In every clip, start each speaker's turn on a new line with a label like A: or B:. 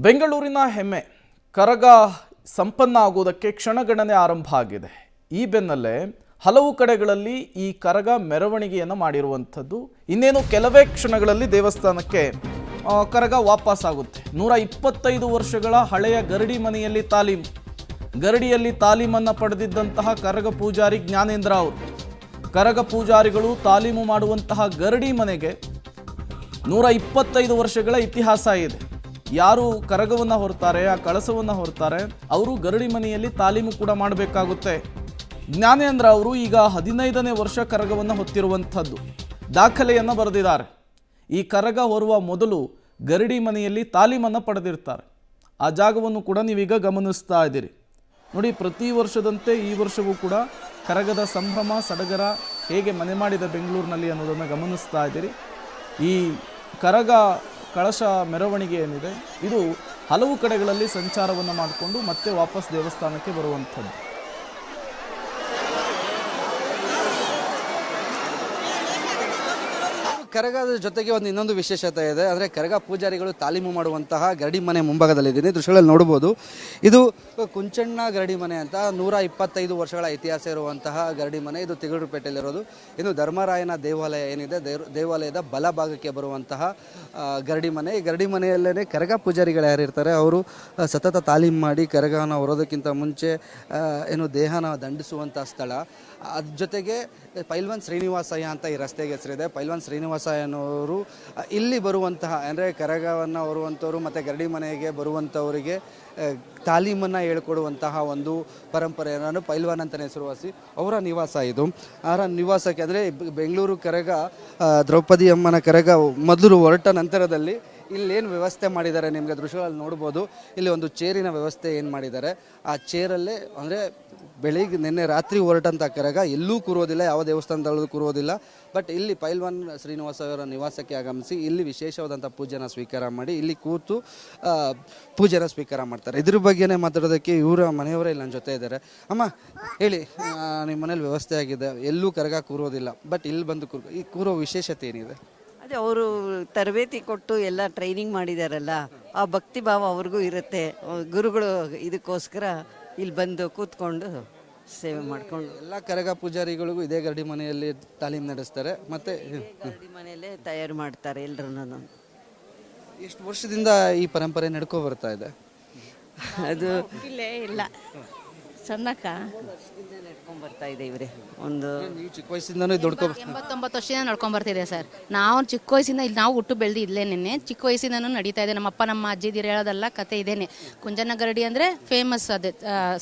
A: ಬೆಂಗಳೂರಿನ ಹೆಮ್ಮೆ ಕರಗ ಸಂಪನ್ನ ಆಗುವುದಕ್ಕೆ ಕ್ಷಣಗಣನೆ ಆರಂಭ ಆಗಿದೆ. ಈ ಬೆನ್ನಲ್ಲೇ ಹಲವು ಕಡೆಗಳಲ್ಲಿ ಈ ಕರಗ ಮೆರವಣಿಗೆಯನ್ನು ಮಾಡಿರುವಂಥದ್ದು. ಇನ್ನೇನು ಕೆಲವೇ ಕ್ಷಣಗಳಲ್ಲಿ ದೇವಸ್ಥಾನಕ್ಕೆ ಕರಗ ವಾಪಸ್ ಆಗುತ್ತೆ. 125 ವರ್ಷಗಳ ಹಳೆಯ ಗರಡಿ ಮನೆಯಲ್ಲಿ ಗರಡಿಯಲ್ಲಿ ತಾಲೀಮನ್ನು ಪಡೆದಿದ್ದಂತಹ ಕರಗ ಪೂಜಾರಿ ಜ್ಞಾನೇಂದ್ರ ಅವರು, ಕರಗ ಪೂಜಾರಿಗಳು ತಾಲೀಮು ಮಾಡುವಂತಹ ಗರಡಿ ಮನೆಗೆ 125 ವರ್ಷಗಳ ಇತಿಹಾಸ ಇದೆ. ಯಾರು ಕರಗವನ್ನು ಹೊರ್ತಾರೆ, ಆ ಕಳಸವನ್ನು ಹೊರ್ತಾರೆ, ಅವರು ಗರಡಿ ಮನೆಯಲ್ಲಿ ತಾಲೀಮು ಕೂಡ ಮಾಡಬೇಕಾಗುತ್ತೆ. ಜ್ಞಾನೇಂದ್ರ ಅವರು ಈಗ 15ನೇ ವರ್ಷ ಕರಗವನ್ನು ಹೊತ್ತಿರುವಂಥದ್ದು, ದಾಖಲೆಯನ್ನು ಬರೆದಿದ್ದಾರೆ. ಈ ಕರಗ ಹೊರುವ ಮೊದಲು ಗರಡಿ ಮನೆಯಲ್ಲಿ ತಾಲೀಮನ್ನು ಪಡೆದಿರ್ತಾರೆ. ಆ ಜಾಗವನ್ನು ಕೂಡ ನೀವೀಗ ಗಮನಿಸ್ತಾ ಇದ್ದೀರಿ ನೋಡಿ. ಪ್ರತಿ ವರ್ಷದಂತೆ ಈ ವರ್ಷವೂ ಕೂಡ ಕರಗದ ಸಂಭ್ರಮ ಸಡಗರ ಹೇಗೆ ಮನೆ ಮಾಡಿದ ಬೆಂಗಳೂರಿನಲ್ಲಿ ಅನ್ನೋದನ್ನು ಗಮನಿಸ್ತಾ ಇದ್ದೀರಿ. ಈ ಕರಗ ಕಳಶ ಮೆರವಣಿಗೆ ಏನಿದೆ ಇದು ಹಲವು ಕಡೆಗಳಲ್ಲಿ ಸಂಚಾರವನ್ನು ಮಾಡಿಕೊಂಡು ಮತ್ತೆ ವಾಪಸ್ ದೇವಸ್ಥಾನಕ್ಕೆ ಬರುವಂಥದ್ದು.
B: ಕರಗದ ಜೊತೆಗೆ ಇನ್ನೊಂದು ವಿಶೇಷತೆ ಇದೆ. ಅಂದರೆ ಕರಗ ಪೂಜಾರಿಗಳು ತಾಲೀಮು ಮಾಡುವಂತಹ ಗರಡಿ ಮನೆ ಮುಂಭಾಗದಲ್ಲಿದ್ದೀನಿ. ದೃಶ್ಯಗಳಲ್ಲಿ ನೋಡ್ಬೋದು, ಇದು ಕುಂಚಣ್ಣ ಗರಡಿ ಮನೆ ಅಂತ 125 ವರ್ಷಗಳ ಇತಿಹಾಸ ಇರುವಂತಹ ಗರಡಿ ಮನೆ. ಇದು ತಿಗೂರುಪೇಟೆಯಲ್ಲಿರೋದು. ಇನ್ನು ಧರ್ಮರಾಯನ ದೇವಾಲಯ ಏನಿದೆ, ದೇವಾಲಯದ ಬಲಭಾಗಕ್ಕೆ ಬರುವಂತಹ ಗರಡಿ ಮನೆ. ಈ ಗರಡಿ ಮನೆಯಲ್ಲೇ ಕರಗ ಪೂಜಾರಿಗಳು ಯಾರಿರ್ತಾರೆ ಅವರು ಸತತ ತಾಲೀಮು ಮಾಡಿ ಕರಗನ ಹೊರೋದಕ್ಕಿಂತ ಮುಂಚೆ ದೇಹನ ದಂಡಿಸುವಂಥ ಸ್ಥಳ. ಅದ್ರ ಜೊತೆಗೆ ಪೈಲ್ವಾನ್ ಶ್ರೀನಿವಾಸಯ್ಯ ಅಂತ ಈ ರಸ್ತೆಗೆ ಹೆಸರಿದೆ. ಪೈಲ್ವಾನ್ ಶ್ರೀನಿವಾಸಯ್ಯನವರು ಇಲ್ಲಿ ಬರುವಂತಹ ಅಂದರೆ ಕರಗವನ್ನು ಹೊರುವಂಥವ್ರು ಮತ್ತು ಗರಡಿ ಮನೆಗೆ ಬರುವಂಥವರಿಗೆ ತಾಲೀಮನ್ನು ಹೇಳ್ಕೊಡುವಂತಹ ಒಂದು ಪರಂಪರೆಯನ್ನು ಪೈಲ್ವಾನ್ ಅಂತಲೇ ಹೆಸರುವಾಸಿ ಅವರ ನಿವಾಸ ಇದು. ಅವರ ನಿವಾಸಕ್ಕೆ ಅಂದರೆ ಬೆಂಗಳೂರು ಕರಗ ದ್ರೌಪದಿ ಅಮ್ಮನ ಕರಗ ಮೊದಲು ಹೊರಟ ನಂತರದಲ್ಲಿ ಇಲ್ಲೇನು ವ್ಯವಸ್ಥೆ ಮಾಡಿದ್ದಾರೆ ನಿಮಗೆ ದೃಶ್ಯಗಳಲ್ಲಿ ನೋಡ್ಬೋದು. ಇಲ್ಲಿ ಒಂದು ಚೇರಿನ ವ್ಯವಸ್ಥೆ ಏನು ಮಾಡಿದ್ದಾರೆ, ಆ ಚೇರಲ್ಲೇ ಅಂದರೆ ಬೆಳಿಗ್ಗೆ ನಿನ್ನೆ ರಾತ್ರಿ ಹೊರಟಂಥ ಕರಗ ಎಲ್ಲೂ ಕೂರೋದಿಲ್ಲ, ಯಾವ ದೇವಸ್ಥಾನದಲ್ಲೂ ಕೂರೋದಿಲ್ಲ. ಬಟ್ ಇಲ್ಲಿ ಪೈಲ್ವಾನ್ ಶ್ರೀನಿವಾಸ ಅವರ ನಿವಾಸಕ್ಕೆ ಆಗಮಿಸಿ ಇಲ್ಲಿ ವಿಶೇಷವಾದಂಥ ಪೂಜೆನ ಸ್ವೀಕಾರ ಮಾಡಿ ಇಲ್ಲಿ ಕೂತು ಪೂಜೆನ ಸ್ವೀಕಾರ ಮಾಡ್ತಾರೆ. ಇದ್ರ ಬಗ್ಗೆನೇ ಮಾತಾಡೋದಕ್ಕೆ ಇವರ ಮನೆಯವರೇ ಇಲ್ಲಿ ನನ್ನ ಜೊತೆ ಇದ್ದಾರೆ. ಅಮ್ಮ ಹೇಳಿ, ನಿಮ್ಮ ಮನೇಲಿ ವ್ಯವಸ್ಥೆ ಆಗಿದೆ, ಎಲ್ಲೂ ಕರಗ ಕೂರೋದಿಲ್ಲ, ಬಟ್ ಇಲ್ಲಿ ಬಂದು ಈ ಕೂರೋ ವಿಶೇಷತೆ ಏನಿದೆ?
C: ಅದೇ ಅವರು ತರಬೇತಿ ಕೊಟ್ಟು ಎಲ್ಲ ಟ್ರೈನಿಂಗ್ ಮಾಡಿದಾರಲ್ಲ, ಆ ಭಕ್ತಿ ಭಾವ ಅವ್ರಿಗೂ ಇರುತ್ತೆ. ಗುರುಗಳು ಇದಕ್ಕೋಸ್ಕರ ಇಲ್ಲಿ ಬಂದು ಕೂತ್ಕೊಂಡು ಸೇವೆ ಮಾಡಿಕೊಂಡು
B: ಎಲ್ಲ ಕರಗ ಪೂಜಾರಿಗಳಿಗೂ ಇದೇ ಗರಡಿ ಮನೆಯಲ್ಲಿ ತಾಲೀಮು ನಡೆಸ್ತಾರೆ. ಮತ್ತು
C: ಗರಡಿ ಮನೆಯಲ್ಲೇ ತಯಾರು ಮಾಡ್ತಾರೆ ಎಲ್ಲರೂ.
B: ಎಷ್ಟು ವರ್ಷದಿಂದ ಈ ಪರಂಪರೆ ನಡ್ಕೊ ಬರ್ತಾ ಇದೆ?
C: ಅದು
D: ಇಲ್ಲ ಸಣ್ಣಕ್ಕ
C: ನಡ್ಕೊಂಡ್ ಬರ್ತಾ ಇದೆ ಇವ್ರೆ. ಒಂದು
B: ನೀವು ಚಿಕ್ಕ ವಯಸ್ಸಿಂದನೂ ದುಡ್ಕೊ
D: 89 ವರ್ಷದಿಂದ ನಡ್ಕೊಂಡ್ ಬರ್ತಿದೆ ಸರ್. ನಾವು ಚಿಕ್ಕ ವಯಸ್ಸಿಂದ ಇಲ್ಲಿ ನಾವು ಹುಟ್ಟು ಬೆಳೆದು ಇಲ್ಲೇ ನಿನ್ನೆ ಚಿಕ್ಕ ವಯಸ್ಸಿಂದನೂ ನಡೀತಾ ಇದೆ. ನಮ್ಮ ಅಪ್ಪ ನಮ್ಮ ಅಜ್ಜಿದಿರು ಹೇಳೋದೆಲ್ಲ ಕತೆ ಇದೇನೆ. ಕುಂಜಣ್ಣ ಗರಡಿ ಅಂದರೆ ಫೇಮಸ್, ಅದೇ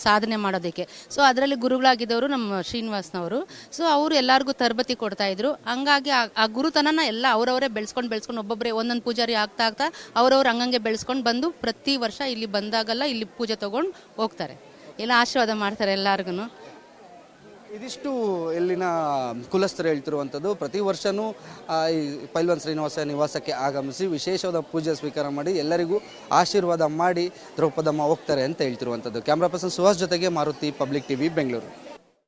D: ಸಾಧನೆ ಮಾಡೋದಕ್ಕೆ. ಸೊ ಅದರಲ್ಲಿ ಗುರುಗಳಾಗಿದ್ದವರು ನಮ್ಮ ಶ್ರೀನಿವಾಸ್ನವರು. ಸೊ ಅವರು ಎಲ್ಲರಿಗೂ ತರಬೇತಿ ಕೊಡ್ತಾ ಇದ್ರು. ಹಂಗಾಗಿ ಆ ಗುರುತನನ ಎಲ್ಲ ಅವರವರೇ ಬೆಳೆಸ್ಕೊಂಡು ಒಬ್ಬೊಬ್ಬರೇ ಒಂದೊಂದು ಪೂಜಾರಿ ಆಗ್ತಾ ಅವರವ್ರು ಹಂಗಂಗೆ ಬೆಳೆಸ್ಕೊಂಡು ಬಂದು ಪ್ರತಿ ವರ್ಷ ಇಲ್ಲಿ ಬಂದಾಗೆಲ್ಲ ಇಲ್ಲಿ ಪೂಜೆ ತೊಗೊಂಡು ಹೋಗ್ತಾರೆ, ಎಲ್ಲ ಆಶೀರ್ವಾದ ಮಾಡ್ತಾರೆ ಎಲ್ಲರಿಗೂ.
B: ಇದಿಷ್ಟು ಇಲ್ಲಿನ ಕುಲಸ್ಥರು ಹೇಳ್ತಿರುವಂಥದ್ದು. ಪ್ರತಿ ವರ್ಷವೂ ಈ ಪೈಲ್ವಾನ್ ಶ್ರೀನಿವಾಸ ನಿವಾಸಕ್ಕೆ ಆಗಮಿಸಿ ವಿಶೇಷವಾದ ಪೂಜೆ ಸ್ವೀಕಾರ ಮಾಡಿ ಎಲ್ಲರಿಗೂ ಆಶೀರ್ವಾದ ಮಾಡಿ ದ್ರೌಪದಮ್ಮ ಹೋಗ್ತಾರೆ ಅಂತ ಹೇಳ್ತಿರುವಂಥದ್ದು. ಕ್ಯಾಮ್ರಾ ಪರ್ಸನ್ ಸುಹಾಸ್ ಜೊತೆಗೆ ಮಾರುತಿ, ಪಬ್ಲಿಕ್ ಟಿವಿ, ಬೆಂಗಳೂರು.